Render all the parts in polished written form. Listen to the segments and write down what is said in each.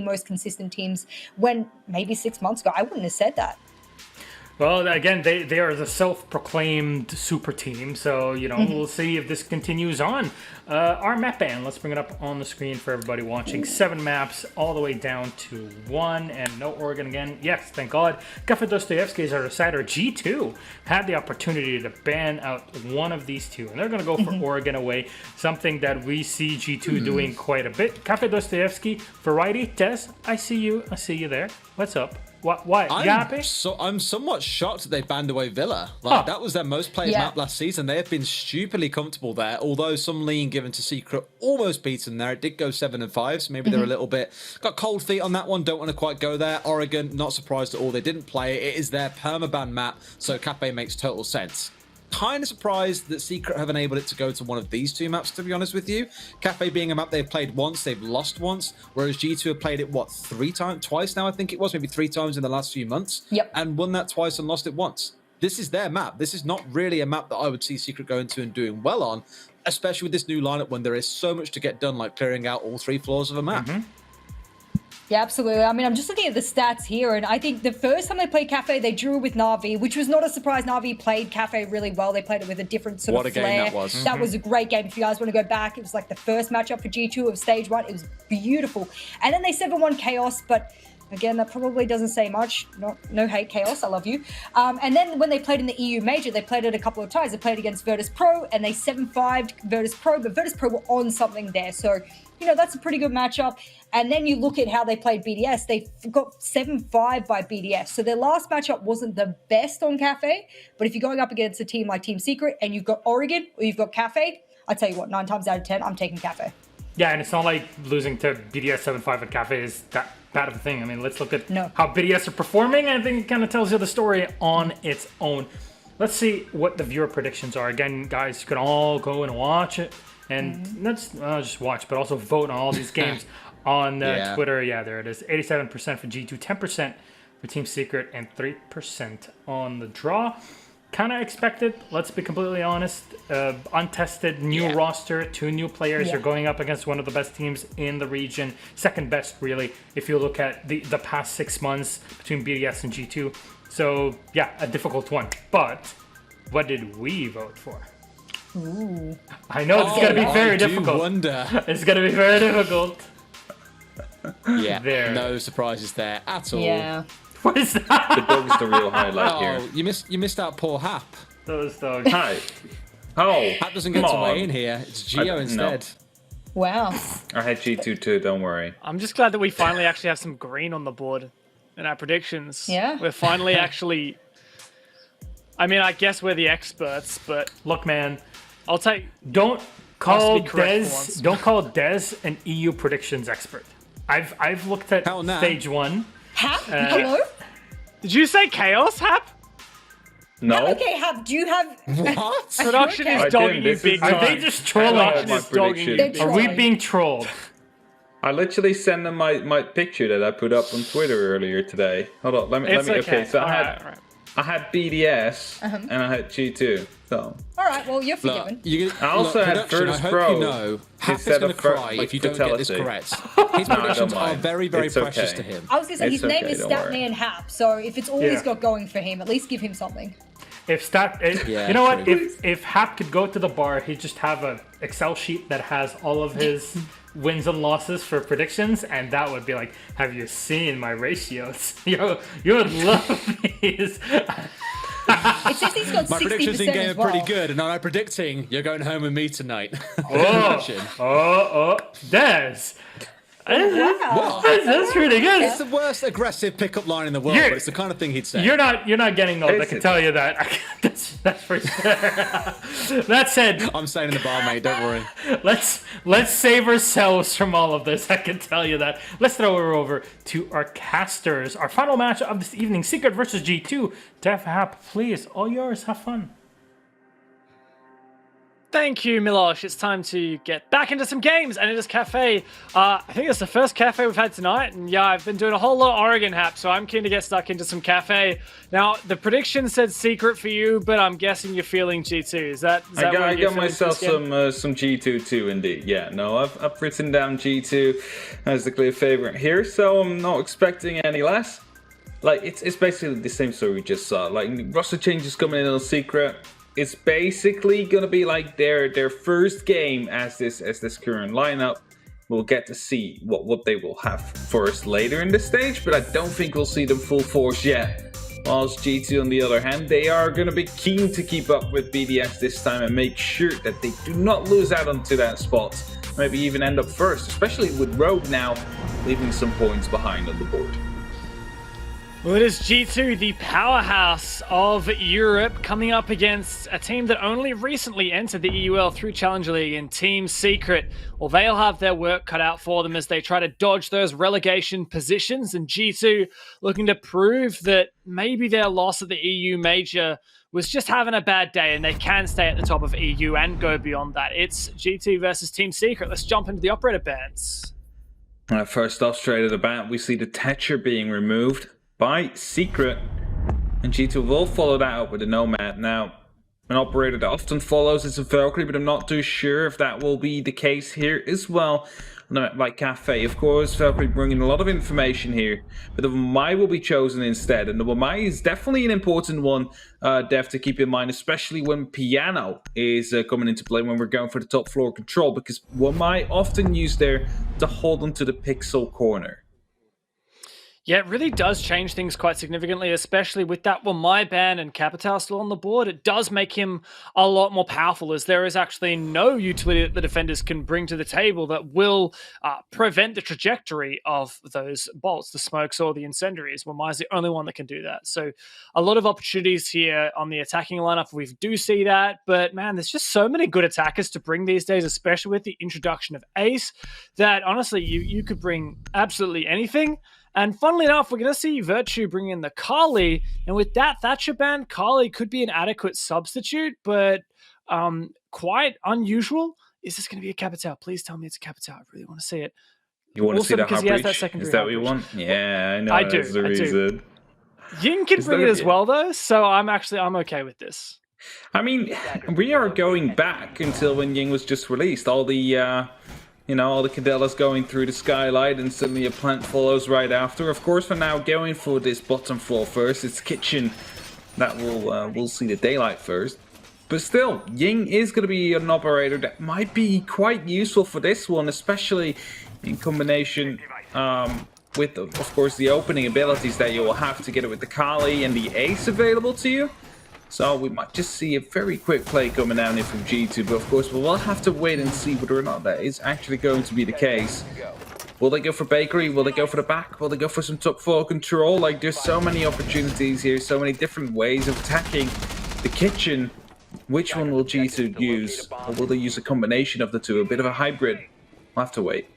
most consistent teams when maybe 6 months ago, I wouldn't have said that. Well, again, they are the self-proclaimed super team, so, we'll see if this continues on. Our map ban, let's bring it up on the screen for everybody watching. 7 maps, all the way down to 1, and no Oregon again. Yes, thank God. Cafe Dostoevsky is our decider. G2 had the opportunity to ban out one of these two, and they're going to go for Oregon away, something that we see G2 doing quite a bit. Cafe Dostoevsky, Variety, Tez, I see you there. What's up? What? I'm somewhat shocked that they banned away Villa. That was their most played map last season. They have been stupidly comfortable there, although some lean given to Secret almost beats them there. It did go 7-5, so maybe they're a little bit... Got cold feet on that one, don't want to quite go there. Oregon, not surprised at all. They didn't play it. It is their permaban map, so Cafe makes total sense. Kind of surprised that Secret have enabled it to go to one of these 2 maps, to be honest with you. Cafe being a map they've played once, they've lost once, whereas G2 have played it, twice now, I think it was, maybe 3 times in the last few months, and won that twice and lost it once. This is their map. This is not really a map that I would see Secret going to and doing well on, especially with this new lineup when there is so much to get done, like clearing out all 3 floors of a map. Yeah, absolutely. I mean, I'm just looking at the stats here, and I think the first time they played Cafe, they drew with Na'Vi, which was not a surprise. Na'Vi played Cafe really well. They played it with a different sort of flair. What a game that was. That was a great game. If you guys want to go back, it was like the first matchup for G2 of Stage 1. It was beautiful. And then they 7-1 Chaos, but again, that probably doesn't say much. No hate, Chaos. I love you. And then when they played in the EU Major, they played it a couple of times. They played against Virtus Pro, and they 7-5'd Virtus Pro, but Virtus Pro were on something there. So, that's a pretty good matchup. And then you look at how they played BDS. They got 7-5 by BDS. So their last matchup wasn't the best on Cafe. But if you're going up against a team like Team Secret and you've got Oregon or you've got Cafe, I tell you what, 9 times out of 10, I'm taking Cafe. Yeah, and it's not like losing to BDS 7-5 at Cafe is that bad of a thing. I mean, let's look at how BDS are performing. I think it kind of tells you the story on its own. Let's see what the viewer predictions are. Again, guys, you can all go and watch it. And not just watch, but also vote on all these games on Twitter. Yeah, there it is. 87% for G2, 10% for Team Secret, and 3% on the draw. Kind of expected, let's be completely honest. Untested, new roster, 2 new players. You're going up against one of the best teams in the region. Second best, really, if you look at the past 6 months between BDS and G2. So, yeah, a difficult one. But what did we vote for? Ooh. I know it's going to be very difficult. Wonder. It's going to be very difficult. Yeah, no surprises there at all. Yeah. What is that? The dog's the real highlight here. You missed out poor Hap. Those dogs. Hi. Oh, Hap doesn't get to weigh in here. It's Geo instead. No. Wow. I had G2 too, don't worry. I'm just glad that we finally actually have some green on the board in our predictions. Yeah. We're finally actually... I mean, I guess we're the experts, but... Look, man... I'll take... Don't call Dez an EU predictions expert. I've looked at Stage 1. Hap? Hello? Did you say Chaos, Hap? No. Okay, Hap, do you have... What? Production is dogging you big time. Are they just trolling? Are we being trolled? I literally sent them my picture that I put up on Twitter earlier today. Hold on, let me. Okay, so I had BDS and I had G2. So. All right, well, you're forgiven. I also had Virtus Pro. You know, Hap is going to cry if you don't get this correct. His predictions are very, very precious to him. I was going to say, his name is Statman Hap, so if it's all he's got going for him, at least give him something. You know what? If Hap could go to the bar, he'd just have an Excel sheet that has all of his wins and losses for predictions, and that would be like, have you seen my ratios? You would love these. It says he's got 60% My predictions in game as well. are pretty good, and I'm predicting you're going home with me tonight. Des. Wow. That's pretty good. It's the worst aggressive pickup line in the world, but it's the kind of thing he'd say. You're not getting those. I can tell you that. That's for sure. That said, I'm staying in the bar, mate. Don't worry. Let's save ourselves from all of this. I can tell you that. Let's throw her over to our casters. Our final match of this evening: Secret versus G2. Def Hap, please, all yours. Have fun. Thank you, Milosh. It's time to get back into some games, and it is Cafe. I think it's the first Cafe we've had tonight, and yeah, I've been doing a whole lot of Oregon hap, so I'm keen to get stuck into some Cafe. Now, the prediction said Secret for you, but I'm guessing you're feeling G2. Is that I got myself some G2 too, indeed. Yeah, no, I've written down G2 as the clear favorite here, so I'm not expecting any less. Like, it's basically the same story we just saw. Like, roster changes coming in on Secret. It's basically gonna be like their first game as this current lineup. We'll get to see what they will have for us later in the stage, but I don't think we'll see them full force yet. Whilst G2, on the other hand, they are gonna be keen to keep up with BDS this time and make sure that they do not lose out onto that spot. Maybe even end up first, especially with Rogue now leaving some points behind on the board. Well, it is G2, the powerhouse of Europe, coming up against a team that only recently entered the EUL through Challenger League in Team Secret. Well, they'll have their work cut out for them as they try to dodge those relegation positions, and G2 looking to prove that maybe their loss at the EU Major was just having a bad day and they can stay at the top of EU and go beyond that. It's G2 versus Team Secret. Let's jump into the operator bans. First off, straight at the bat, we see the Tetcher being removed by Secret, and G2 will follow that up with a Nomad. Now, an operator that often follows is a Valkyrie, but I'm not too sure if that will be the case here as well. Like Cafe, of course, Valkyrie bringing a lot of information here, but the Wamai will be chosen instead, and the Wamai is definitely an important one, Dev, to keep in mind, especially when Piano is coming into play, when we're going for the top floor control, because Wamai often used there to hold onto the pixel corner. Yeah, it really does change things quite significantly, especially with that Wamai ban and Capital still on the board. It does make him a lot more powerful, as there is actually no utility that the defenders can bring to the table that will prevent the trajectory of those bolts, the smokes or the incendiaries. Wamai is the only one that can do that. So a lot of opportunities here on the attacking lineup. We do see that, but man, there's just so many good attackers to bring these days, especially with the introduction of Ace, that honestly, you could bring absolutely anything. And funnily enough, we're going to see Virtue bring in the Kali. And with that Thatcher ban, Kali could be an adequate substitute, but quite unusual. Is this going to be a Capital? Please tell me it's a Capital. I really want to see it. You want also to see the because Heart Breach? Is that what you want? Yeah, I know. I do. That's the reason. Ying can bring it as well, though. So I'm okay with this. I mean, we are going back until when Ying was just released. All the... all the Cadellas going through the skylight, and suddenly a plant follows right after. Of course, we're now going for this bottom floor first. It's kitchen that will see the daylight first. But still, Ying is going to be an operator that might be quite useful for this one, especially in combination with, of course, the opening abilities that you will have to get it with the Kali and the Ace available to you. So we might just see a very quick play coming down here from G2, but of course we will have to wait and see whether or not that is actually going to be the case. Will they go for Bakery? Will they go for the back? Will they go for some top floor control? Like, there's so many opportunities here, so many different ways of attacking the kitchen. Which one will G2 use? Or will they use a combination of the two? A bit of a hybrid? We'll have to wait.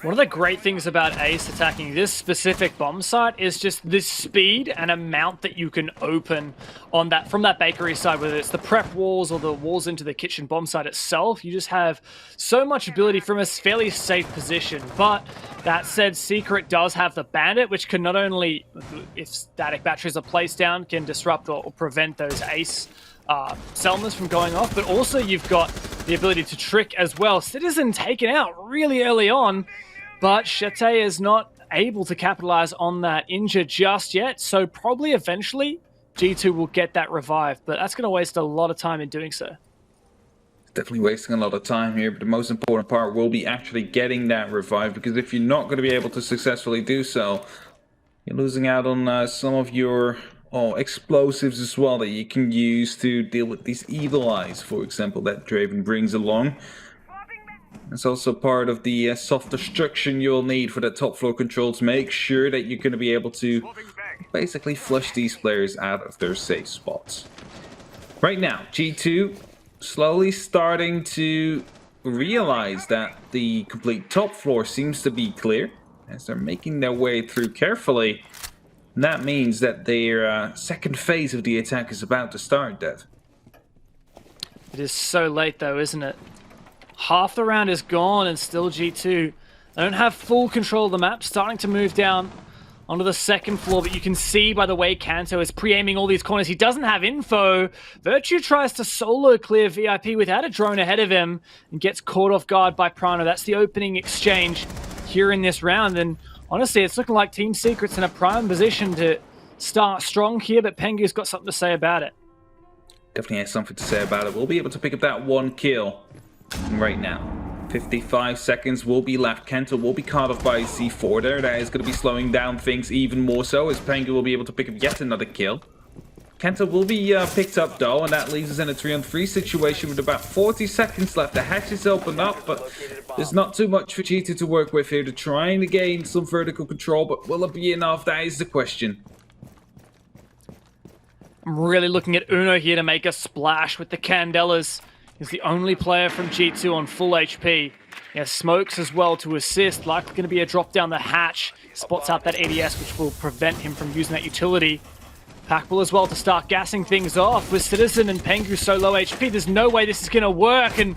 One of the great things about Ace attacking this specific bomb site is just the speed and amount that you can open on that from that bakery side, whether it's the prep walls or the walls into the kitchen bomb site itself. You just have so much ability from a fairly safe position. But that said, Secret does have the Bandit, which can not only, if static batteries are placed down, can disrupt or prevent those Ace Selmas from going off, but also you've got the ability to trick as well. Citizen taken out really early on, but Chete is not able to capitalize on that injury just yet, so probably eventually G2 will get that revived, but that's going to waste a lot of time in doing so. Definitely wasting a lot of time here, but the most important part will be actually getting that revive, because if you're not going to be able to successfully do so, you're losing out on some of your explosives as well that you can use to deal with these evil eyes, for example, that Draven brings along. It's also part of the soft destruction you'll need for the top floor control to make sure that you're going to be able to basically flush these players out of their safe spots. Right now, G2 slowly starting to realize that the complete top floor seems to be clear as they're making their way through carefully. And that means that their second phase of the attack is about to start, Dev. It is so late though, isn't it? Half the round is gone and still G2. They don't have full control of the map, starting to move down onto the second floor, but you can see by the way Kanto is pre-aiming all these corners. He doesn't have info. Virtue tries to solo clear VIP without a drone ahead of him and gets caught off guard by Prano. That's the opening exchange here in this round, and honestly, it's looking like Team Secret's in a prime position to start strong here, but Pengu's got something to say about it. Definitely has something to say about it. We'll be able to pick up that 1 kill right now. 55 seconds will be left. Kenta will be caught off by C4 there. That is going to be slowing down things even more so, as Pengu will be able to pick up yet another kill. Kenta will be picked up though, and that leaves us in a 3-on-3 situation with about 40 seconds left. The hatch is opened up, but there's not too much for G2 to work with here. They're trying to gain some vertical control, but will it be enough? That is the question. I'm really looking at Uno here to make a splash with the Candelas. He's the only player from G2 on full HP. He has smokes as well to assist. Likely going to be a drop down the hatch. Spots out that ADS, which will prevent him from using that utility. Packbull as well to start gassing things off with Citizen and Pengu so low HP. There's no way this is going to work, and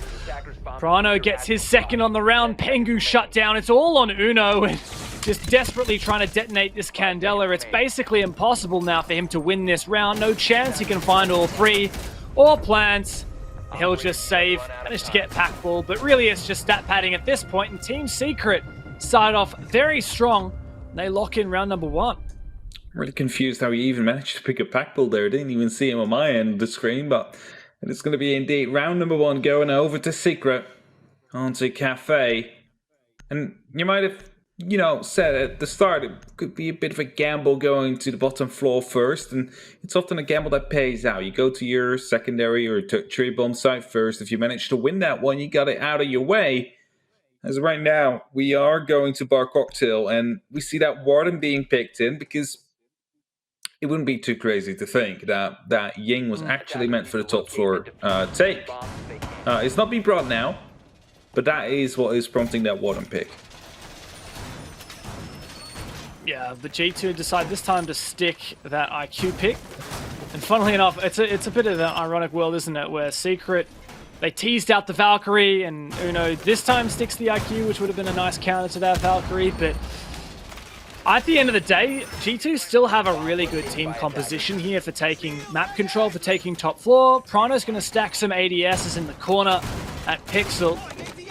Prano gets his second on the round. Pengu shut down. It's all on Uno, and just desperately trying to detonate this Candela. It's basically impossible now for him to win this round. No chance he can find all three or plants. He'll just save, manage to get Packball, but really it's just stat padding at this point, and Team Secret started off very strong. They lock in round number 1. I'm really confused how he even managed to pick up Packball there. I didn't even see him on my end of the screen, but it's going to be indeed round number 1 going over to Secret, onto Cafe. And you might have, you know, said at the start it could be a bit of a gamble going to the bottom floor first, and it's often a gamble that pays out. You go to your secondary or tertiary bomb site first. If you manage to win that one, you got it out of your way. As of right now, we are going to Bar Cocktail, and we see that Warden being picked in because it wouldn't be too crazy to think that Ying was actually meant for the top floor take. It's not being brought now, but that is what is prompting that Warden pick. Yeah, the G2 decide this time to stick that IQ pick. And funnily enough, it's a bit of an ironic world, isn't it? Where Secret, they teased out the Valkyrie, and Uno this time sticks the IQ, which would have been a nice counter to that Valkyrie. But at the end of the day, G2 still have a really good team composition here for taking map control, for taking top floor. Prano's going to stack some ADSs in the corner at Pixel.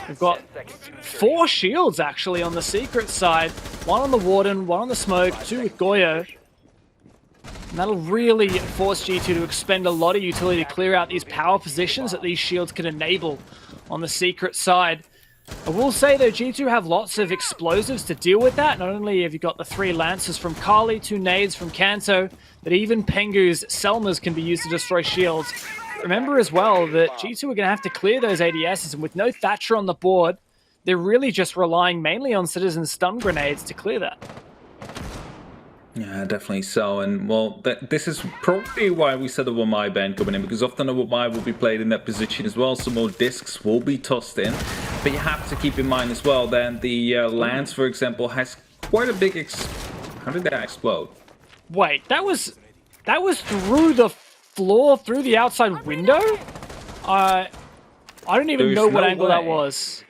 We've got 4 shields actually on the Secret side. 1 on the Warden, 1 on the Smoke, 2 with Goyo. And that'll really force G2 to expend a lot of utility to clear out these power positions that these shields can enable on the Secret side. I will say though, G2 have lots of explosives to deal with that. Not only have you got the 3 Lancers from Kali, 2 nades from Kanto, but even Pengu's Selmas can be used to destroy shields. Remember as well that G2 are going to have to clear those ADSs, and with no Thatcher on the board, they're really just relying mainly on Citizen stun grenades to clear that. Yeah, definitely so. And well, this is probably why we said the Wamai ban coming in, because often the Wamai will be played in that position as well. Some more discs will be tossed in, but you have to keep in mind as well that the Lance, for example, has quite a big. How did that explode? Wait, that was through the floor, through the outside window? I don't even know what angle that was.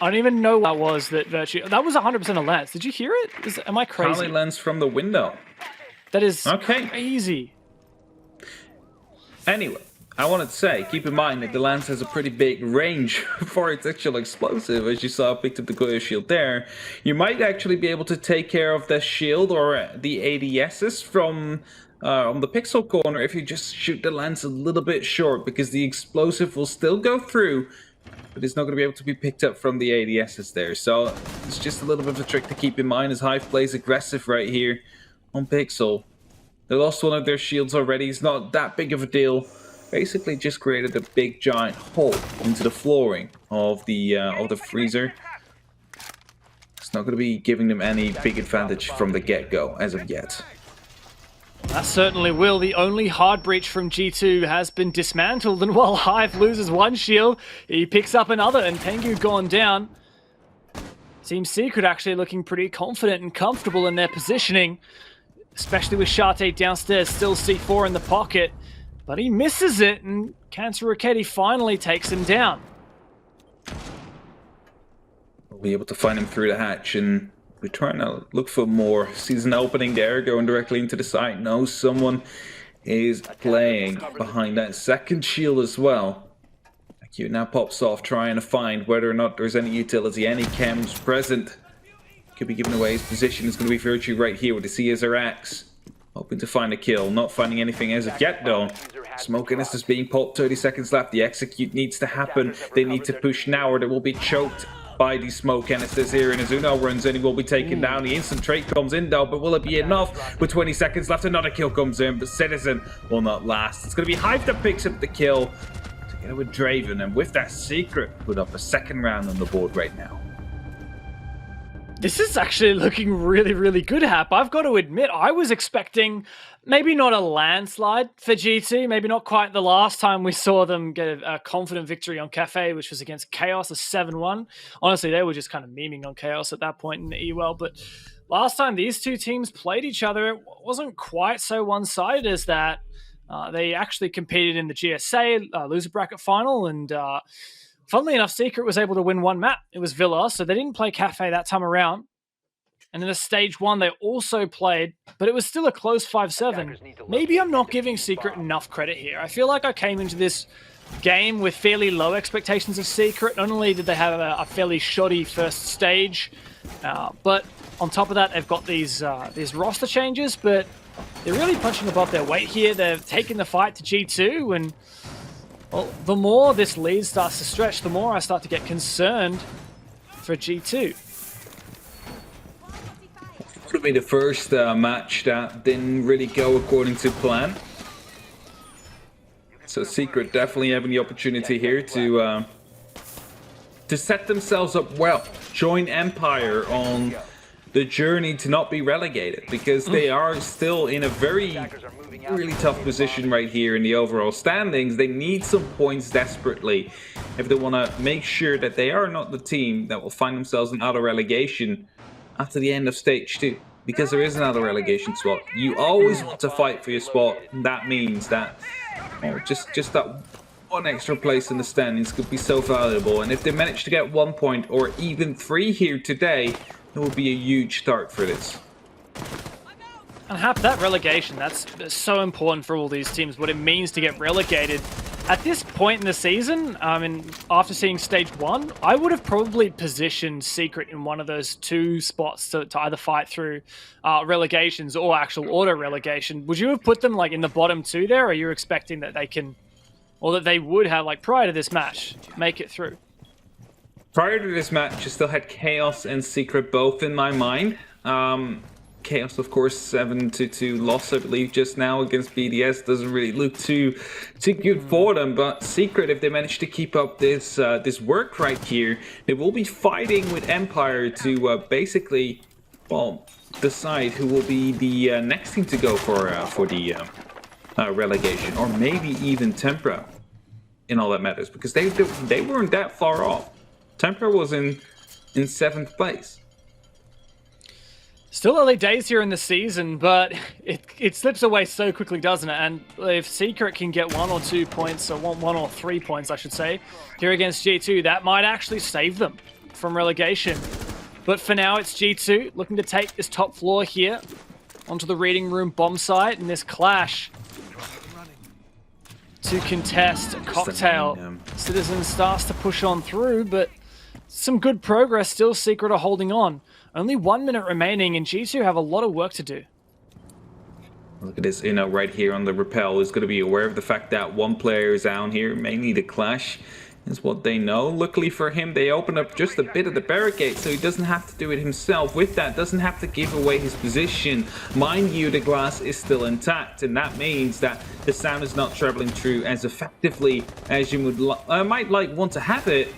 I don't even know what that was. That was 100% a lens. Did you hear it? Am I crazy? Kali lens from the window. That is crazy. Anyway, I wanted to say, keep in mind that the lens has a pretty big range for its actual explosive. As you saw, I picked up the Goyo shield there. You might actually be able to take care of the shield or the ADSs from on the pixel corner if you just shoot the lens a little bit short, because the explosive will still go through, but it's not going to be able to be picked up from the ADSs there. So it's just a little bit of a trick to keep in mind as Hive plays aggressive right here on Pixel. They lost one of their shields already. It's not that big of a deal. Basically just created a big giant hole into the flooring of the freezer. It's not going to be giving them any big advantage from the get-go as of yet. That certainly will. The only hard breach from G2 has been dismantled, and while Hive loses 1 shield, he picks up another, and Pengu gone down. Team Secret actually looking pretty confident and comfortable in their positioning, especially with Shate downstairs, still C4 in the pocket. but he misses it, and Cancer Ricchetti finally takes him down. We'll be able to find him through the hatch, and we're trying to look for more. Sees an opening there, going directly into the site. No, someone is playing behind that second shield as well. Q now pops off, trying to find whether or not there's any utility, any chems present. Could be giving away his position. It's going to be Virtue right here with the Caesar axe. Hoping to find a kill. Not finding anything as of yet, though. Smoke Innis is being popped. 30 seconds left. The execute needs to happen. They need to push now, or they will be choked by the Smoke Innis here. And Azuno runs in, he will be taken down. The Infiltrate comes in, though, but will it be enough? With 20 seconds left, another kill comes in, but Citizen will not last. It's going to be Hive that picks up the kill. Together with Draven, and with that Secret, put up a second round on the board right now. This is actually looking really, really good, Hap. I've got to admit, I was expecting maybe not a landslide for G2, maybe not quite the last time we saw them get a confident victory on Cafe, which was against Chaos, a 7-1. Honestly, they were just kind of memeing on Chaos at that point in the EWEL, but last time these two teams played each other, it wasn't quite so one-sided as that. They actually competed in the GSA loser bracket final, and funnily enough, Secret was able to win one map. It was Villa, so they didn't play Cafe that time around. And in the stage 1, they also played, but it was still a close 5-7. Maybe I'm not giving Secret enough credit here. I feel like I came into this game with fairly low expectations of Secret. Not only did they have a fairly shoddy first stage, but on top of that, they've got these roster changes, but they're really punching above their weight here. They've taken the fight to G2, and well, the more this lead starts to stretch, the more I start to get concerned for G2. Could be the first match that didn't really go according to plan. So Secret definitely having the opportunity here to set themselves up well. Join Empire on the journey to not be relegated, because they are still in a really tough position right here in the overall standings. They need some points desperately if they want to make sure that they are not the team that will find themselves in auto relegation after the end of stage 2, because there is another relegation spot. You always want to fight for your spot. That means that just that one extra place in the standings could be so valuable, and if they manage to get 1 point or even 3 here today, it will be a huge start for this. And Hap, that relegation, that's so important for all these teams, what it means to get relegated. At this point in the season, after seeing stage 1, I would have probably positioned Secret in one of those 2 spots to either fight through relegations or actual auto relegation. Would you have put them like in the bottom 2 there, or are you expecting that they can, or that they would have, like prior to this match, make it through? Prior to this match, I still had Chaos and Secret both in my mind. Chaos, of course, 7-2 loss, I believe, just now against BDS. Doesn't really look too good for them. But Secret, if they manage to keep up this work right here, they will be fighting with Empire to basically, well, decide who will be the next team to go for the relegation, or maybe even Tempra, in all that matters, because they weren't that far off. Tempra was in 7th place. Still early days here in the season, but it slips away so quickly, doesn't it? And if Secret can get 1 or 2 points, or 1 or 3 points, I should say, here against G2, that might actually save them from relegation. But for now, it's G2 looking to take this top floor here onto the reading room bomb site, and this clash to contest Cocktail. Citizen starts to push on through, but some good progress still. Secret are holding on. Only 1 minute remaining, and G2 have a lot of work to do. Look at this, right here on the rappel is going to be aware of the fact that one player is down here. May need a clash, is what they know. Luckily for him, they open up just a bit of the barricade, so he doesn't have to do it himself. With that, doesn't have to give away his position. Mind you, the glass is still intact, and that means that the sound is not traveling through as effectively as you might want to have it.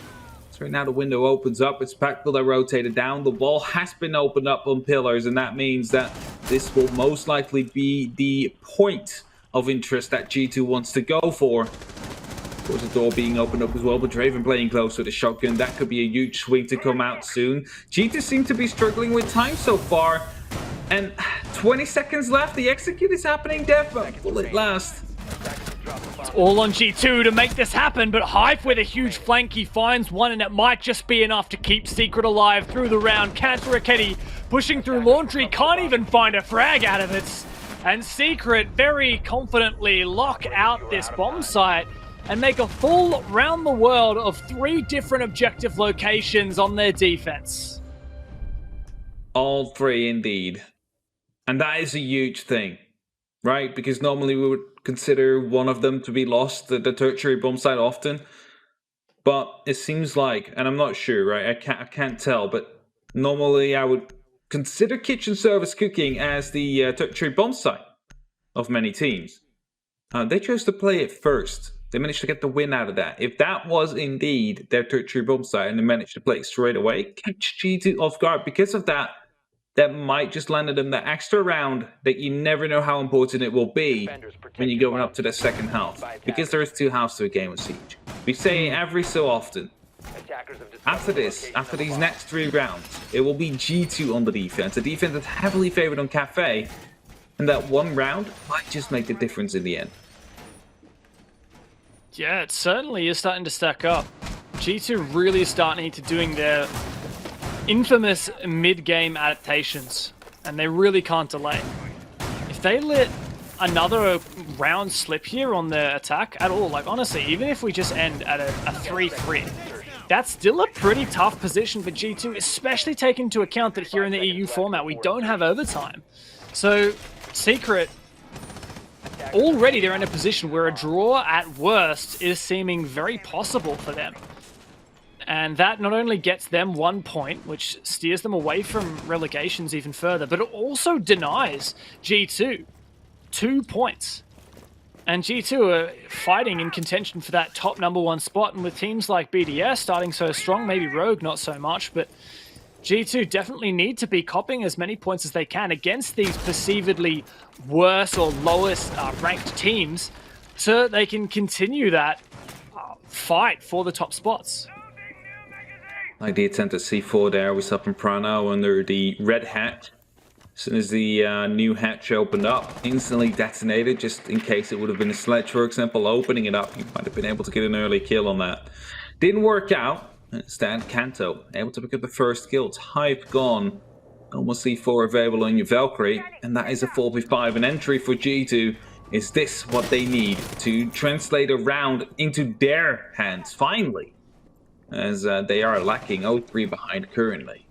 Right now the window opens up, it's Packville that rotated down, the wall has been opened up on pillars, and that means that this will most likely be the point of interest that G2 wants to go for. Of course, the door being opened up as well, but Draven playing close with a shotgun, that could be a huge swing to come out soon. G2 seem to be struggling with time so far, and 20 seconds left, the execute is happening, Dev, but will it last? It's all on G2 to make this happen, but Hype with a huge flank, he finds one, and it might just be enough to keep Secret alive through the round. Cancer Raketti pushing through Laundry, can't even find a frag out of it. And Secret very confidently lock out this bomb site and make a full round the world of 3 different objective locations on their defense. All 3 indeed. And that is a huge thing, right? Because normally we would consider one of them to be lost, the tertiary bomb site often. But it seems like, and I'm not sure, right? I can't tell, but normally I would consider kitchen service cooking as the tertiary bomb site of many teams. They chose to play it first. They managed to get the win out of that. If that was indeed their tertiary bomb site and they managed to play it straight away, catch G2 off guard. Because of that, that might just land them that extra round that you never know how important it will be when you're going up to the second half. Because there is 2 halves to a game of Siege. We say every so often, after these next 3 rounds, it will be G2 on the defense. A defense that's heavily favored on Cafe. And that 1 round might just make the difference in the end. Yeah, it certainly is starting to stack up. G2 really starting to doing their infamous mid-game adaptations, and they really can't delay. If they let another round slip here on their attack at all, like honestly, even if we just end at a 3-3, that's still a pretty tough position for G2, especially taking into account that here in the EU format, we don't have overtime. So, Secret, already they're in a position where a draw at worst is seeming very possible for them. And that not only gets them 1 point, which steers them away from relegations even further, but it also denies G2 2 points. And G2 are fighting in contention for that top #1 spot, and with teams like BDS starting so strong, maybe Rogue not so much, but G2 definitely need to be copying as many points as they can against these perceivedly worse or lowest ranked teams so they can continue that fight for the top spots. Like the attempt at C4 there, we saw from Prano under the red hatch. As soon as the new hatch opened up, instantly detonated, just in case it would have been a sledge, for example. Opening it up, you might have been able to get an early kill on that. Didn't work out. Instead, Kanto able to pick up the first kill. It's Hype gone. Almost C4 available on your Valkyrie, and that is a 4v5. An entry for G2. Is this what they need to translate a round into their hands, finally? As they are lacking 0-3 behind currently.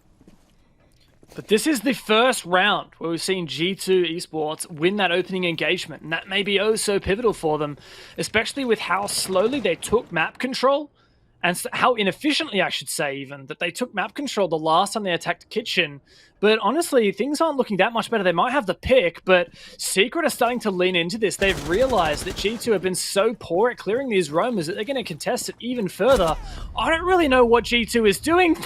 But this is the first round where we've seen G2 Esports win that opening engagement, and that may be oh so pivotal for them, especially with how slowly they took map control, and how inefficiently, I should say, even, that they took map control the last time they attacked Kitchen. But honestly, things aren't looking that much better. They might have the pick, but Secret are starting to lean into this. They've realized that G2 have been so poor at clearing these roamers that they're going to contest it even further. I don't really know what G2 is doing.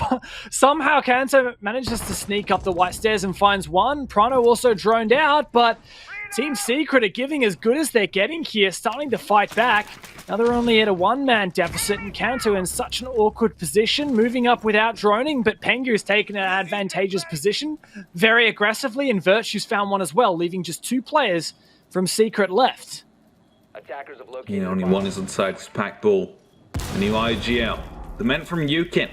Somehow Kanto manages to sneak up the white stairs and finds one. Prano also droned out, but Team Secret are giving as good as they're getting here, starting to fight back. Now they're only at a 1-man deficit, and Kanto in such an awkward position, moving up without droning, but Pengu's taken an advantageous position very aggressively, and Virtue's found one as well, leaving just 2 players from Secret left. Yeah, only one is inside this pack ball. The new IGL. The men from Yukin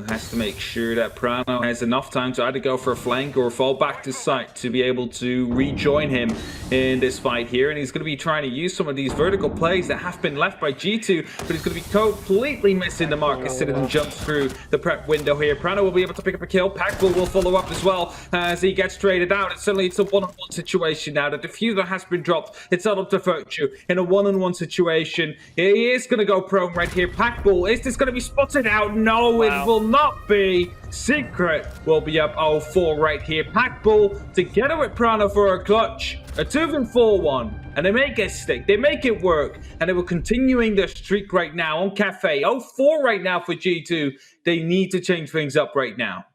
has to make sure that Prano has enough time to either go for a flank or fall back to site to be able to rejoin him in this fight here. And he's going to be trying to use some of these vertical plays that have been left by G2, but he's going to be completely missing the mark as Citizen jumps through the prep window here. Prano will be able to pick up a kill. Packbull will follow up as well as he gets traded out. And suddenly it's a one-on-one situation now. The diffuser has been dropped. It's out up to Virtue in a one-on-one situation. He is going to go prone right here. Packbull, is this going to be spotted out? No, it will not be. Secret will be up 0-4 right here. Packbull together with Prano for a clutch. A 2-4 one. And they make it stick. They make it work. And they were continuing their streak right now on Cafe. 0-4 right now for G2. They need to change things up right now.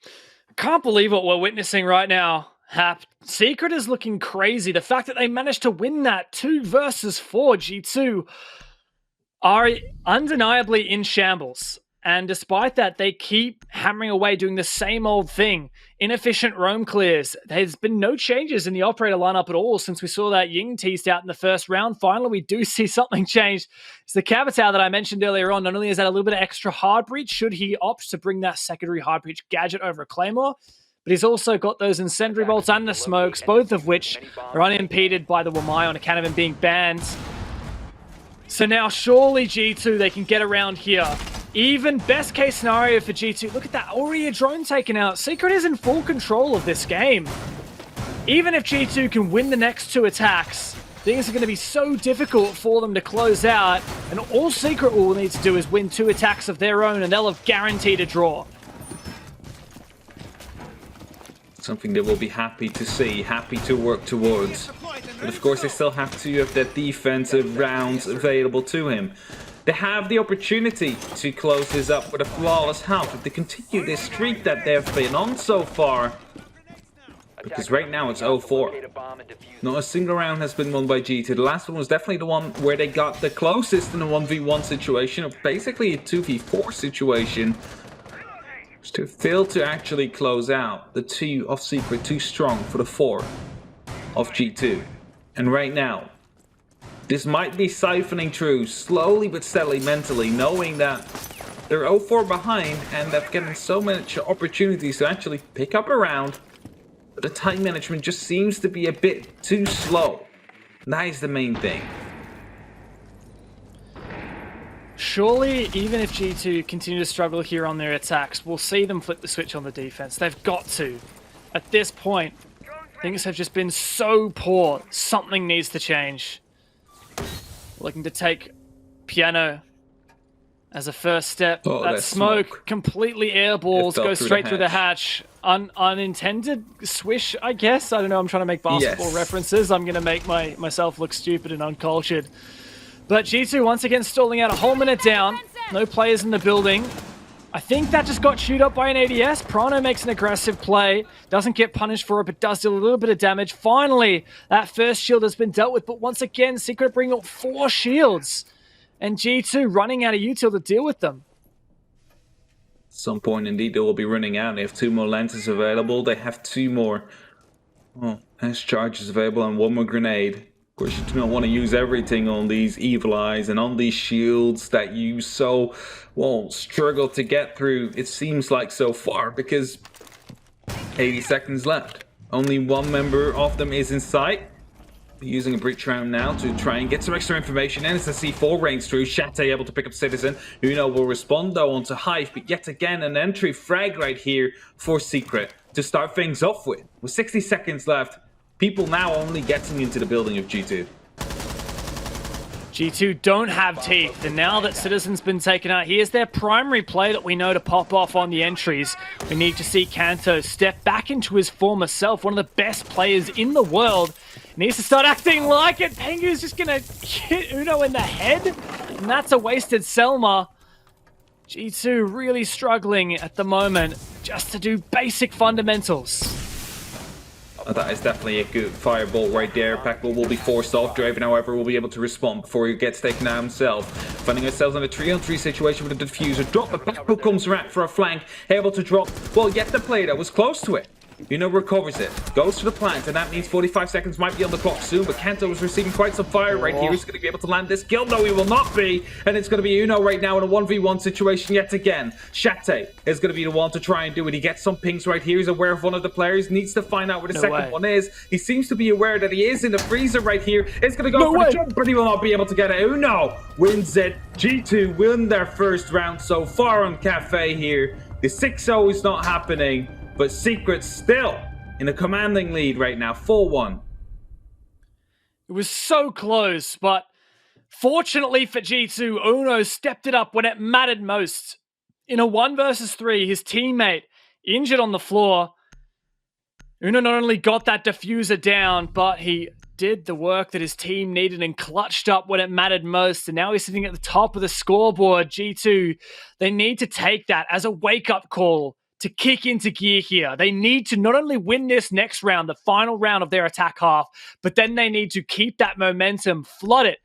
I can't believe what we're witnessing right now, Hap. Secret is looking crazy. The fact that they managed to win that 2 versus 4 G2 are undeniably in shambles. And despite that, they keep hammering away, doing the same old thing. Inefficient roam clears. There's been no changes in the operator lineup at all since we saw that Ying teased out in the first round. Finally, we do see something changed. It's the Capitao that I mentioned earlier on. Not only is that a little bit of extra hard breach, should he opt to bring that secondary hard breach gadget over a Claymore, but he's also got those incendiary bolts and the smokes, both of which are unimpeded by the Wamai on account of him being banned. So now surely G2, they can get around here. Even best case scenario for G2. Look at that, already a drone taken out. Secret is in full control of this game. Even if G2 can win the next 2 attacks, things are going to be so difficult for them to close out. And all Secret will need to do is win 2 attacks of their own, and they'll have guaranteed a draw. Something they will be happy to see, happy to work towards. But of course, they still have to have their defensive rounds available to him. They have the opportunity to close this up with a flawless half if they continue this streak that they've been on so far. Because right now it's 0-4. Not a single round has been won by G2. The last one was definitely the one where they got the closest in a 1v1 situation, of basically a 2v4 situation. To fail to actually close out the 2 of Secret too strong for the 4 of G2. And right now, this might be siphoning through slowly but steadily mentally, knowing that they're 0-4 behind and they're getting so much opportunities to actually pick up a round. But the time management just seems to be a bit too slow. And that is the main thing. Surely, even if G2 continue to struggle here on their attacks, we'll see them flip the switch on the defense. They've got to. At this point, things have just been so poor. Something needs to change. Looking to take Piano as a first step. Oh, that smoke completely airballs, goes straight through the hatch. Unintended swish, I guess. I don't know, I'm trying to make basketball references. I'm going to make myself look stupid and uncultured. But G2 once again stalling out, a whole minute down. No players in the building. I think that just got chewed up by an ADS. Prano makes an aggressive play. Doesn't get punished for it, but does deal a little bit of damage. Finally, that first shield has been dealt with. But once again, Secret bring up 4 shields. And G2 running out of util to deal with them. At some point, indeed, they will be running out. They have 2 more lenses available. They have 2 more S charges available and 1 more grenade. Of course, you do not want to use everything on these Evil Eyes and on these shields that you so, struggle to get through, it seems like so far, because 80 seconds left. Only 1 member of them is in sight. Using a breach round now to try and get some extra information. And as the C4 rains through, Shate able to pick up Citizen. Uno will respond though onto Hive, but yet again an entry frag right here for Secret to start things off with. With 60 seconds left, people now only getting into the building of G2. G2 don't have teeth, and now that Citizen's been taken out, here's their primary play that we know to pop off on the entries. We need to see Kanto step back into his former self, one of the best players in the world. Needs to start acting like it. Pengu's just gonna hit Uno in the head, and that's a wasted Selma. G2 really struggling at the moment just to do basic fundamentals. That is definitely a good firebolt right there. Packball will be forced off. Draven, however, will be able to respond before he gets taken out himself. Finding ourselves in a 3-on-3 situation with a diffuser. Drop, but Packball comes around for a flank. Able to drop. Well, yet the Playday was close to it. Uno recovers it, goes to the plant, and that means 45 seconds might be on the clock soon, but Kanto is receiving quite some fire right here. He's going to be able to land this kill. No, he will not be, and it's going to be Uno right now in a 1v1 situation yet again. Shate is going to be the one to try and do it. He gets some pings right here. He's aware of one of the players, needs to find out where the second one is. He seems to be aware that he is in the freezer right here. It's going to go for the jump, but he will not be able to get it. Uno wins it. G2 win their first round so far on Cafe here. The 6-0 is not happening, but Secret still in a commanding lead right now, 4-1. It was so close, but fortunately for G2, Uno stepped it up when it mattered most. In a 1 versus 3, his teammate injured on the floor. Uno not only got that diffuser down, but he did the work that his team needed and clutched up when it mattered most. And now he's sitting at the top of the scoreboard. G2, they need to take that as a wake-up call to kick into gear here. They need to not only win this next round, the final round of their attack half, but then they need to keep that momentum, flood it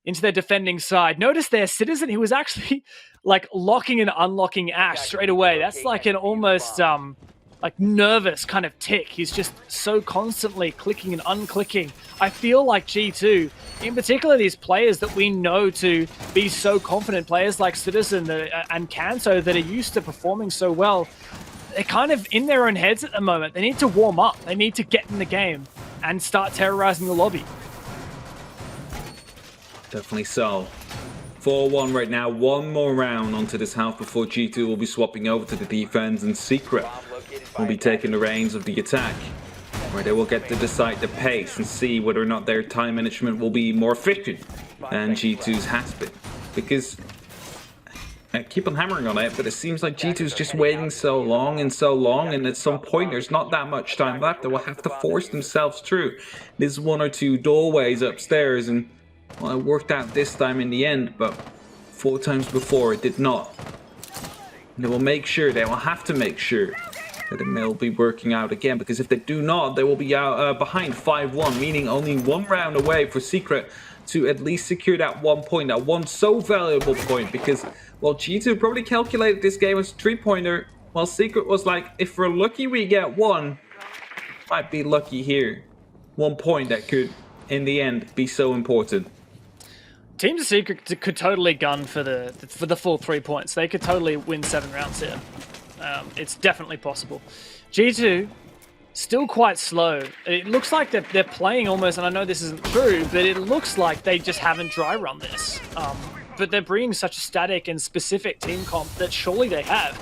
into their defending side. Notice their Citizen, he was actually like locking and unlocking Ash straight away. That's like an almost like nervous kind of tick. He's just so constantly clicking and unclicking. I feel like G2, in particular these players that we know to be so confident, players like Citizen and Kanto that are used to performing so well, they're kind of in their own heads at the moment. They need to warm up. They need to get in the game and start terrorizing the lobby. Definitely so. 4-1 right now. One more round onto this half before G2 will be swapping over to the defense, and Secret will be taking the reins of the attack, where they will get to decide the pace and see whether or not their time management will be more efficient than G2's has been. Because I keep on hammering on it, but it seems like G2's just waiting so long, and at some point there's not that much time left. They will have to force themselves through this one or two doorways upstairs, and well, it worked out this time in the end, but 4 times before it did not. They will make sure, they will have to make sure that it will be working out again, because if they do not, they will be out behind 5-1, meaning only 1 round away for Secret to at least secure that 1 point, that one so valuable point, because, well, G2 probably calculated this game as a 3-pointer, while Secret was like, if we're lucky we get 1, might be lucky here. 1 point that could, in the end, be so important. Teams of Secret could totally gun for the full 3 points. They could totally win 7 rounds here. It's definitely possible. G2, still quite slow. It looks like they're playing almost, and I know this isn't true, but it looks like they just haven't dry run this. But they're bringing such a static and specific team comp that surely they have.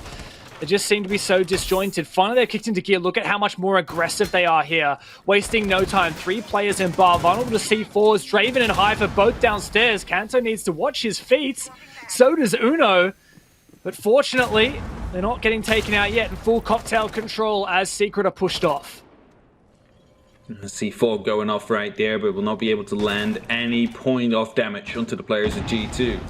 They just seem to be so disjointed. Finally, they're kicked into gear. Look at how much more aggressive they are here. Wasting no time. 3 players in bar. Vulnerable to C4s. Draven and Hive are both downstairs. Kanto needs to watch his feet. So does Uno. But fortunately, they're not getting taken out yet in full cocktail control as Secret are pushed off. C4 going off right there, but will not be able to land any point of damage onto the players of G2.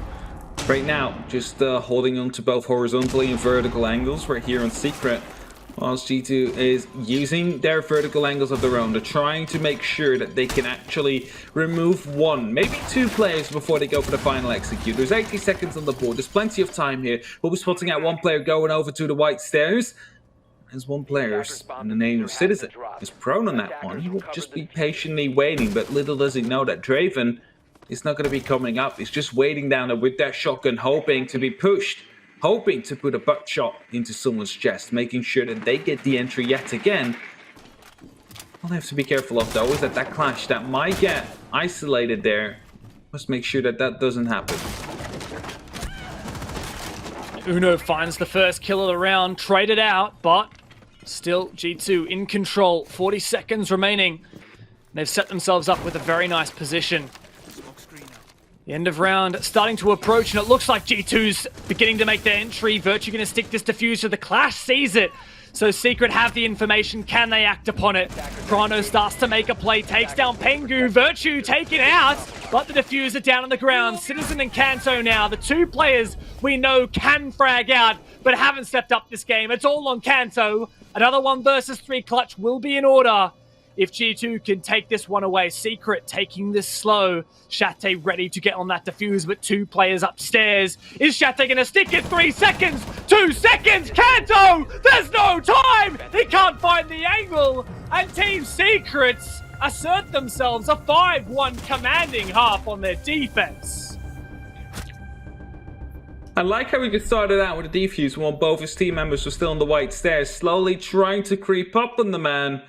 Right now, just holding on to both horizontally and vertical angles right here on Secret, whilst G2 is using their vertical angles of their own. They're trying to make sure that they can actually remove 1, maybe 2 players before they go for the final execute. There's 80 seconds on the board. There's plenty of time here. We'll be spotting out 1 player going over to the white stairs. There's 1 player in the name of Citizen is prone on that one. He will just be patiently waiting, but little does he know that Draven is not going to be coming up. He's just waiting down there with that shotgun, hoping to be pushed, hoping to put a butt shot into someone's chest, making sure that they get the entry yet again. All they have to be careful of, though, is that that clash that might get isolated there. Must make sure that that doesn't happen. Uno finds the first kill of the round, traded out, but still G2 in control. 40 seconds remaining. They've set themselves up with a very nice position. The end of round starting to approach, and it looks like G2's beginning to make their entry. Virtue going to stick this diffuser. The Clash sees it. So Secret have the information. Can they act upon it? Chrono starts to make a play, takes down Pengu. Virtue taken out, but the diffuser down on the ground. Citizen and Kanto now, the 2 players we know can frag out, but haven't stepped up this game. It's all on Kanto. Another 1 versus 3 clutch will be in order if G2 can take this one away. Secret taking this slow. Shatte ready to get on that defuse, but 2 players upstairs. Is Shatte going to stick it? 3 seconds! 2 seconds! Kanto! There's no time! He can't find the angle! And Team Secrets assert themselves a 5-1 commanding half on their defense. I like how we just started out with a defuse while both his team members were still on the white stairs, slowly trying to creep up on the man.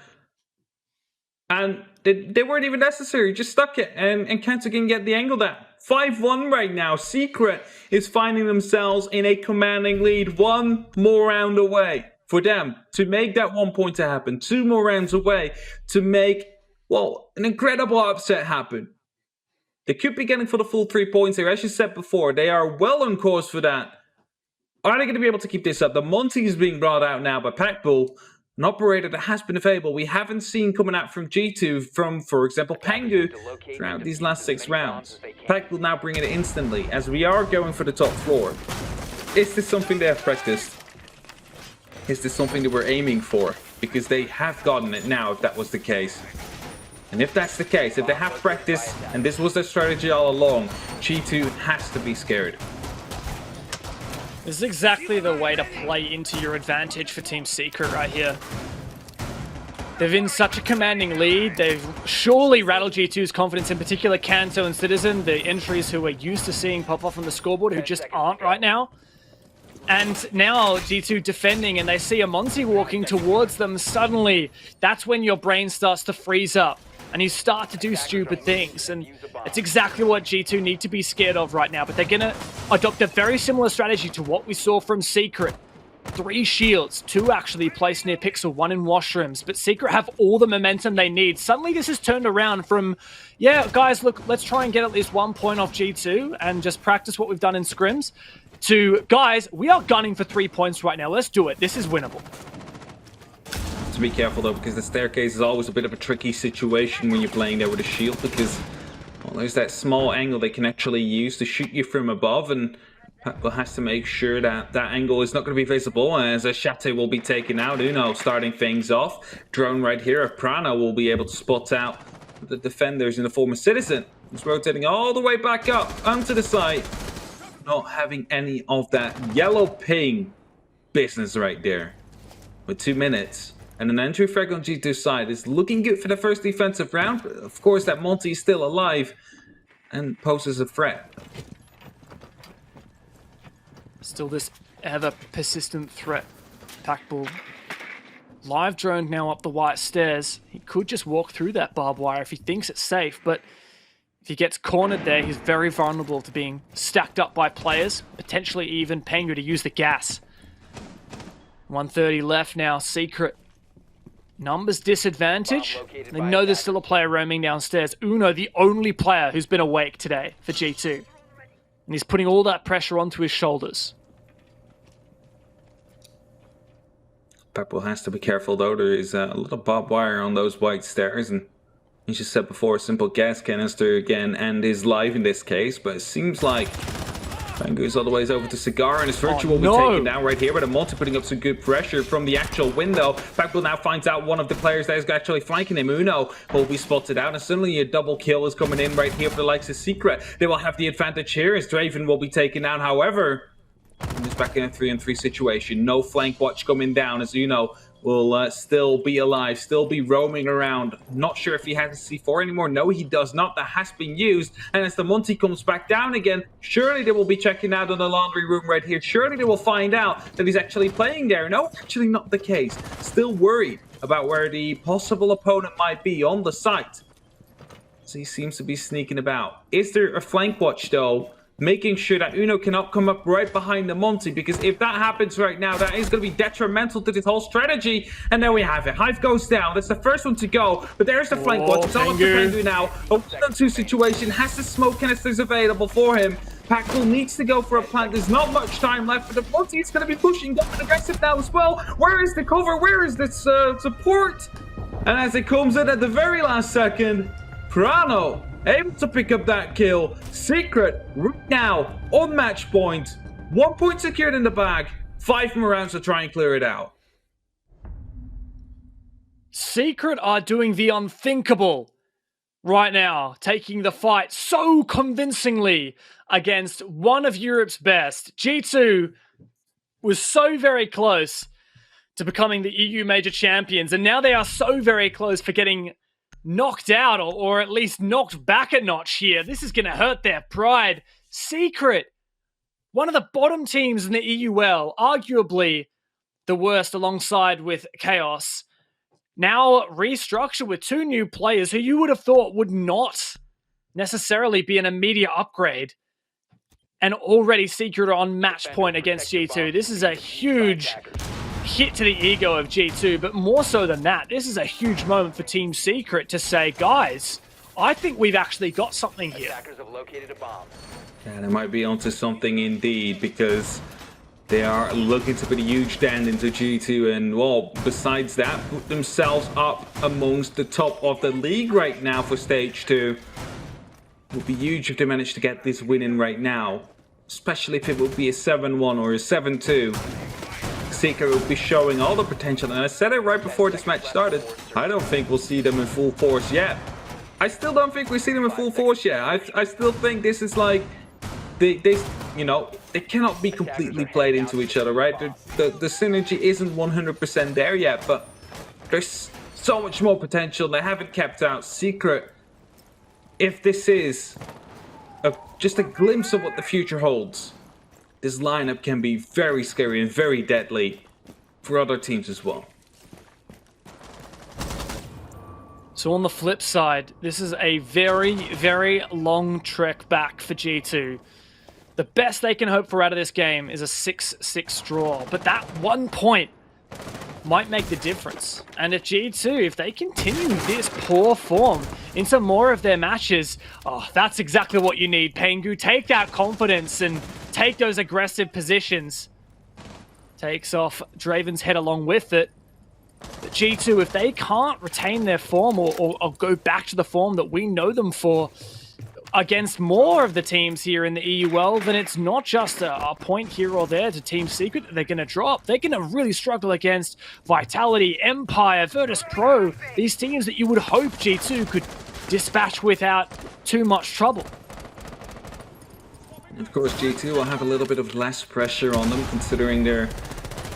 And they weren't even necessary, just stuck it, and Kanto can get the angle down. 5-1 right now. Secret is finding themselves in a commanding lead. 1 more round away for them to make that 1 point to happen. 2 more rounds away to make, well, an incredible upset happen. They could be getting for the full 3 points here. As you said before, they are well on course for that. Are they going to be able to keep this up? The Monty is being brought out now by Packbull. An operator that has been available. We haven't seen coming out from G2 from, for example, Pengu throughout these last 6 rounds. Pack will now bring it instantly as we are going for the top floor. Is this something they have practiced? Is this something they were aiming for? Because they have gotten it now, if that was the case. And if that's the case, if they have practice, and this was their strategy all along, G2 has to be scared. This is exactly the way to play into your advantage for Team Secret right here. They've in such a commanding lead. They've surely rattled G2's confidence, in particular Kanto and Citizen, the entries who we're used to seeing pop off on the scoreboard, who just aren't right now. And now G2 defending, and they see a Monty walking towards them. Suddenly, that's when your brain starts to freeze up, and you start to do stupid things. And it's exactly what G2 need to be scared of right now. But they're going to adopt a very similar strategy to what we saw from Secret. 3 shields, 2 actually placed near Pixel, 1 in washrooms. But Secret have all the momentum they need. Suddenly this has turned around from, yeah, guys, look, let's try and get at least 1 point off G2 and just practice what we've done in scrims, to, guys, we are gunning for 3 points right now. Let's do it. This is winnable. To be careful though, because the staircase is always a bit of a tricky situation when you're playing there with a shield, because well, there's that small angle they can actually use to shoot you from above, and Paco has to make sure that that angle is not going to be visible, as Shate will be taken out. Uno starting things off. Drone right here of Prana will be able to spot out the defenders in the form of Citizen. He's rotating all the way back up onto the side. Not having any of that yellow ping business right there. With 2 minutes. And an entry frag on G2's side is looking good for the first defensive round. But of course, that Monty is still alive and poses a threat. Still this ever persistent threat. Packbull live droned now up the white stairs. He could just walk through that barbed wire if he thinks it's safe, but if he gets cornered there, he's very vulnerable to being stacked up by players, potentially even Pengu to use the gas. 130 left now, Secret. Numbers disadvantage. They know there's still a player roaming downstairs. Uno, the only player who's been awake today for G2. And he's putting all that pressure onto his shoulders. Packbull has to be careful though. There is a little barbed wire on those white stairs, and he just said before, a simple gas canister again and his life in this case, but it seems like Pengu's all the way over to Cigar, and his virtual will be taken down right here, but a Multi putting up some good pressure from the actual window. Packbull now finds out one of the players that is actually flanking him. Uno will be spotted out, and suddenly a double kill is coming in right here for the likes of Secret. They will have the advantage here as Draven will be taken down. However, it's back in a 3-on-3 situation. No flank watch coming down as Uno will still be alive, still be roaming around. Not sure if he has a C4 anymore. No, he does not. That has been used. And as the Monty comes back down again, surely they will be checking out on the laundry room right here. Surely they will find out that he's actually playing there. No, actually not the case. Still worried about where the possible opponent might be on the site. So he seems to be sneaking about. Is there a flank watch though? Making sure that Uno cannot come up right behind the Monty, because if that happens right now, that is going to be detrimental to this whole strategy. And there we have it. Hive goes down. That's the first one to go, but there's the flank watch. It's all up to Pengu now. A 1-on-2 situation, has the smoke canisters available for him. Packbull needs to go for a plant. There's not much time left for the Monty. It's going to be pushing up and aggressive now as well. Where is the cover? Where is this support? And as it comes in at the very last second, Prano able to pick up that kill. Secret right now on match point. 1 point secured in the bag. 5 more rounds to try and clear it out. Secret are doing the unthinkable right now, taking the fight so convincingly against one of Europe's best. G2 was so very close to becoming the EU major champions, and now they are so very close for getting knocked out, or at least knocked back a notch here. This is going to hurt their pride. Secret, one of the bottom teams in the EUL, arguably the worst alongside with Chaos, now restructured with 2 new players who you would have thought would not necessarily be an immediate upgrade. And already Secret are on match point against G2. This is a huge hit to the ego of G2, but more so than that, this is a huge moment for Team Secret to say, guys, I think we've actually got something here. Yeah, they might be onto something indeed, because they are looking to put a huge dent into G2, and well, besides that, put themselves up amongst the top of the league right now for stage 2. It would be huge if they manage to get this win in right now, especially if it would be a 7-1 or a 7-2. Secret will be showing all the potential, and I said it right before this match started, I don't think we'll see them in full force yet. I still don't think we've seen them in full force yet. I still think this is like, they cannot be completely played into each other, right? The synergy isn't 100% there yet, but there's so much more potential. They haven't kept out Secret. If this is just a glimpse of what the future holds, this lineup can be very scary and very deadly for other teams as well. So on the flip side, this is a very, very long trek back for G2. The best they can hope for out of this game is a 6-6 draw, but that 1 point might make the difference. And if G2, if they continue this poor form into more of their matches, that's exactly what you need, Pengu. Take that confidence and take those aggressive positions. Takes off Draven's head along with it. But G2, if they can't retain their form or go back to the form that we know them for against more of the teams here in the EUL, then it's not just a point here or there to Team Secret that they're going to drop. They're going to really struggle against Vitality, Empire, Virtus Pro, these teams that you would hope G2 could dispatch without too much trouble. Of course, G2 will have a little bit of less pressure on them considering their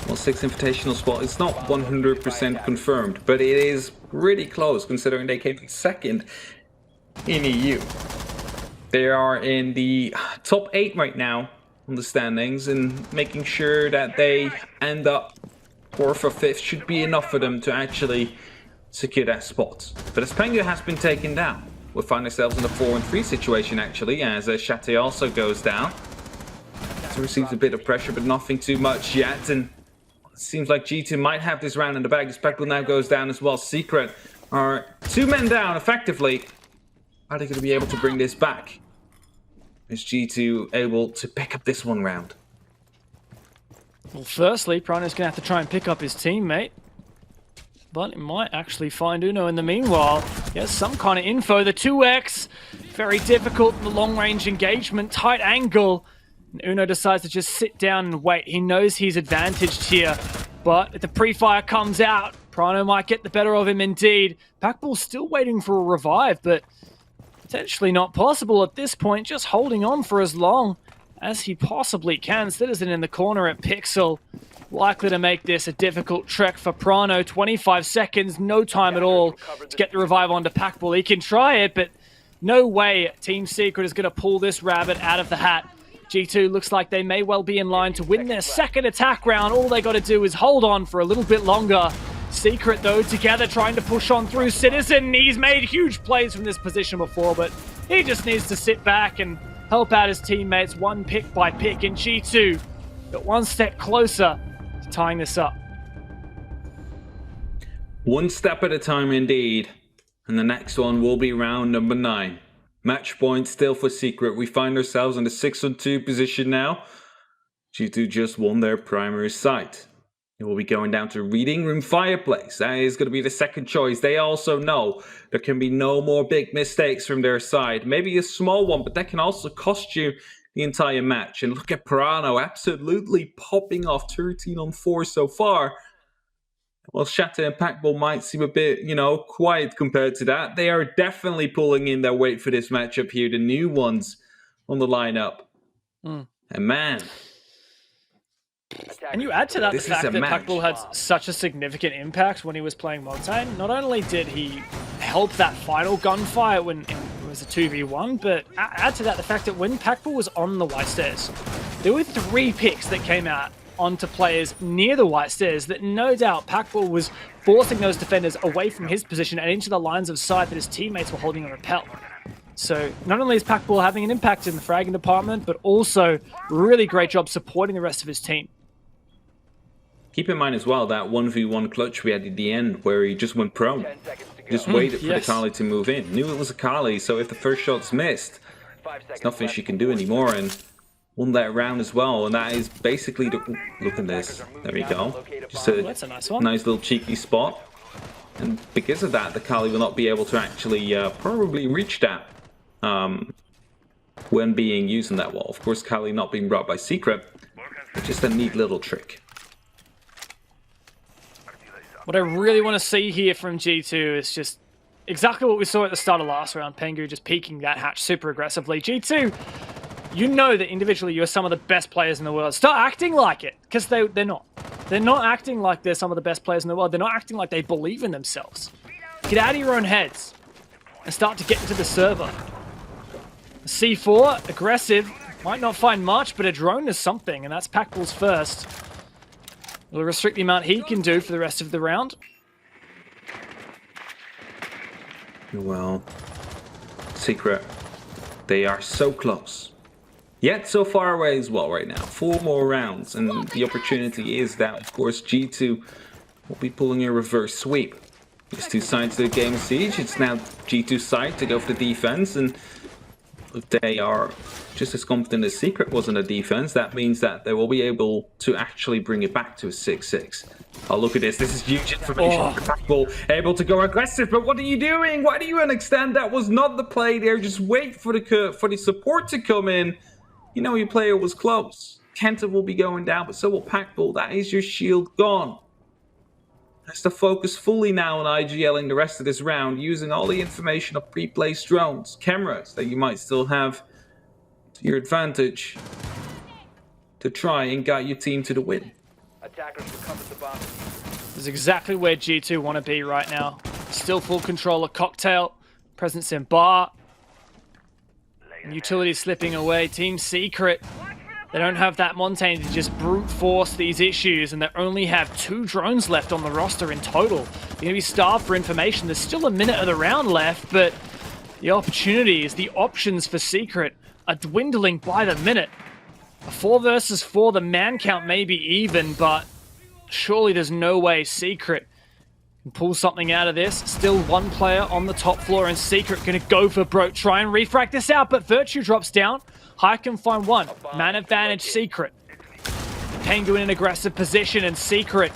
6 invitational spot. It's not 100% confirmed, but it is pretty close considering they came second in EU. They are in the top 8 right now on the standings, and making sure that they end up 4th or 5th should be enough for them to actually secure that spot. But as Pengu has been taken down, we'll find ourselves in a 4-3 situation actually, as Chate also goes down. So receives a bit of pressure, but nothing too much yet, and it seems like G2 might have this round in the bag. Spectral now goes down as well. Secret are 2 men down effectively. Are they going to be able to bring this back? Is G2 able to pick up this one round? Well, firstly, Prano's going to have to try and pick up his teammate. But it might actually find Uno in the meanwhile. Yes, some kind of info. The 2x, very difficult in the long-range engagement, tight angle. And Uno decides to just sit down and wait. He knows he's advantaged here. But if the pre-fire comes out, Prano might get the better of him indeed. Packball's still waiting for a revive, but potentially not possible at this point, just holding on for as long as he possibly can. Citizen in the corner at Pixel, likely to make this a difficult trek for Prano. 25 seconds, no time at all to get the revive onto Packball. He can try it, but no way Team Secret is going to pull this rabbit out of the hat. G2 looks like they may well be in line to win their second attack round. All they got to do is hold on for a little bit longer. Secret, though, together trying to push on through Citizen. He's made huge plays from this position before, but he just needs to sit back and help out his teammates one pick by pick. And G2 got one step closer to tying this up. One step at a time indeed. And the next one will be round number 9. Match point still for Secret. We find ourselves in the 6-on-2 position now. G2 just won their primary site. It will be going down to Reading Room Fireplace. That is going to be the second choice. They also know there can be no more big mistakes from their side. Maybe a small one, but that can also cost you the entire match. And look at Prano absolutely popping off 13-on-4 so far. Well, Shatter and Packball might seem a bit, quiet compared to that. They are definitely pulling in their weight for this matchup here. The new ones on the lineup. And man... And you add to that the fact that Packball had such a significant impact when he was playing Montaigne. Not only did he help that final gunfight when it was a 2v1, but add to that the fact that when Packball was on the White Stairs, there were 3 picks that came out onto players near the White Stairs that no doubt Packball was forcing those defenders away from his position and into the lines of sight that his teammates were holding on repel. So not only is Packball having an impact in the fragging department, but also really great job supporting the rest of his team. Keep in mind as well that 1v1 clutch we had at the end where he just went prone. Just waited for the Kali to move in. Knew it was a Kali, so if the first shot's missed, there's nothing she can do anymore, and won that round as well. And that is basically the... Look at this. There we go. Just a nice little cheeky spot. And because of that, the Kali will not be able to actually probably reach that when being used in that wall. Of course, Kali not being brought by Secret, but just a neat little trick. What I really want to see here from G2 is just exactly what we saw at the start of last round. Pengu just peeking that hatch super aggressively. G2, you know that individually you're some of the best players in the world. Start acting like it, because they're not. They're not acting like they're some of the best players in the world. They're not acting like they believe in themselves. Get out of your own heads and start to get into the server. C4, aggressive. Might not find much, but a drone is something, and that's Packball's first. Will restrict the amount he can do for the rest of the round. Well, Secret, they are so close. Yet so far away as well right now. 4 more rounds, and the opportunity is that, of course, G2 will be pulling a reverse sweep. There's 2 sides to the game of Siege. It's now G2's side to go for the defense, and if they are just as confident as Secret was in the defense, that means that they will be able to actually bring it back to a 6-6. Oh, look at this. This is huge information for Packball. Able to go aggressive, but what are you doing? Why do you extend? That was not the play there. Just wait for the support to come in. You know your player was close. Kenta will be going down, but so will Packball. That is your shield gone. Has to focus fully now on IGLing the rest of this round, using all the information of pre-placed drones, cameras that you might still have to your advantage to try and guide your team to the win. Attackers recovered the bomb. This is exactly where G2 want to be right now. Still full control of Cocktail, presence in bar, and utility slipping away. Team Secret, they don't have that Montaigne to just brute force these issues, and they only have 2 drones left on the roster in total. They're going to be starved for information. There's still a minute of the round left, but the opportunities, the options for Secret are dwindling by the minute. A 4 versus 4, the man count may be even, but surely there's no way Secret can pull something out of this. Still 1 player on the top floor, and Secret going to go for broke. Try and refract this out, but Virtue drops down. High can find 1. Man advantage Secret. Pengu in an aggressive position, and Secret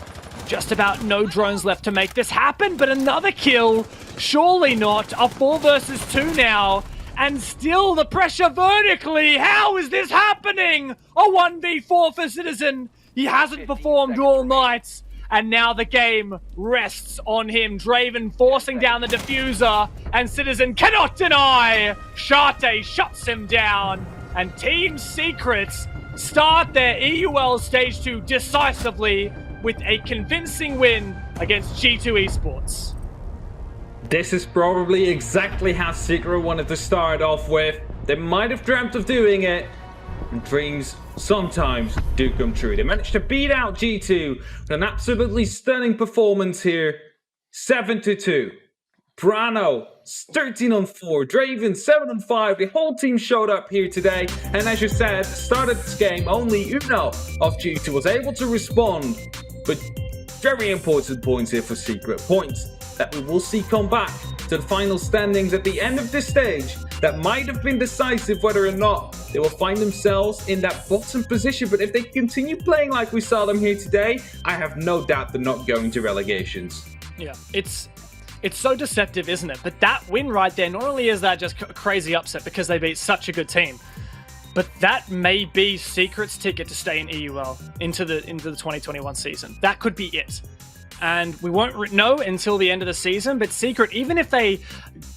just about no drones left to make this happen, but another kill. Surely not. A 4 versus 2 now. And still the pressure vertically. How is this happening? A 1v4 for Citizen. He hasn't performed all night. And now the game rests on him. Draven forcing down the diffuser. And Citizen cannot deny. Shate shuts him down. And Team Secrets start their EUL Stage 2 decisively with a convincing win against G2 Esports. This is probably exactly how Secret wanted to start off with. They might have dreamt of doing it, and dreams sometimes do come true. They managed to beat out G2 with an absolutely stunning performance here. 7-2. Prano 13-4, Draven 7-5. The whole team showed up here today, and as you said, started this game only Uno of G2 was able to respond. But very important points here for Secret, points that we will see come back to the final standings at the end of this stage that might have been decisive whether or not they will find themselves in that bottom position. But if they continue playing like we saw them here today, I have no doubt they're not going to relegations. Yeah, it's so deceptive, isn't it? But that win right there, not only is that just a crazy upset because they beat such a good team, but that may be Secret's ticket to stay in EUL into the 2021 season. That could be it. And we won't know until the end of the season, but Secret, even if they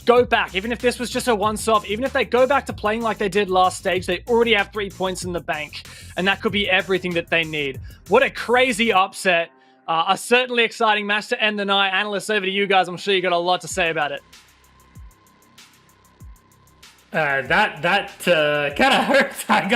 go back, even if this was just a once-off, even if they go back to playing like they did last stage, they already have 3 points in the bank, and that could be everything that they need. What a crazy upset. A certainly exciting match to end the night. Analysts, over to you guys. I'm sure you got a lot to say about it. That kind of hurts. I got